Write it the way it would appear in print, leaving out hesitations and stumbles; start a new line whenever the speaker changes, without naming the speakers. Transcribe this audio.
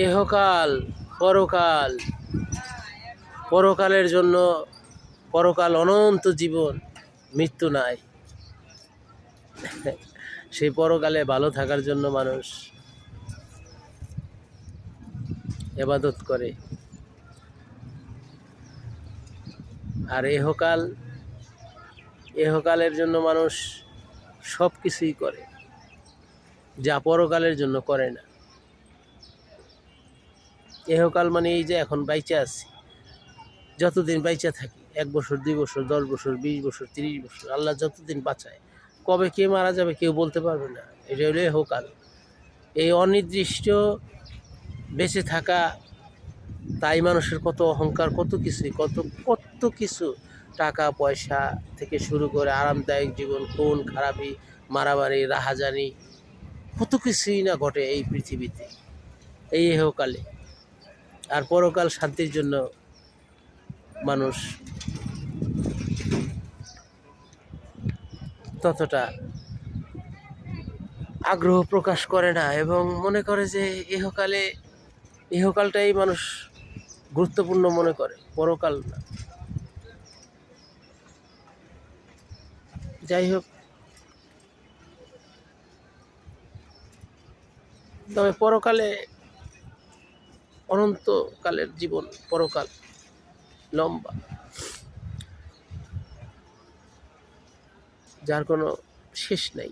ইহকাল পরকাল, পরকালের জন্য পরকাল অনন্ত জীবন, মৃত্যু নাই। সেই পরকালে ভালো থাকার জন্য মানুষ ইবাদত করে। আর ইহকালের জন্য মানুষ সব কিছুই করে, যা পরকালের জন্য করে না। ইহকাল মানে এই যে এখন বাইচা আছি, যতদিন বাইচা থাকি, 1 বছর 2 বছর 10 বছর 20 বছর 30 বছর, আল্লাহ যতদিন বাঁচায়, কবে কে মারা যাবে কেউ বলতে পারবে না। এটা হলো ইহকাল। এই অনির্দিষ্ট বেঁচে থাকা, তাই মানুষের কত অহংকার, কত কিছু, টাকা পয়সা থেকে শুরু করে আরামদায়ক জীবন, খুন খারাপি, মারামারি, রাহাজানি, কত কিছুই না ঘটে এই পৃথিবীতে, এই ইহকালে। আর পরকাল শান্তির জন্য মানুষ ততটা আগ্রহ প্রকাশ করে না এবং মনে করে যে ইহকালটাই মানুষ গুরুত্বপূর্ণ মনে করে, পরকাল না। যাই হোক, তবে পরকালে অনন্তকালের জীবন, পরকাল লম্বা, যার কোনো শেষ নাই।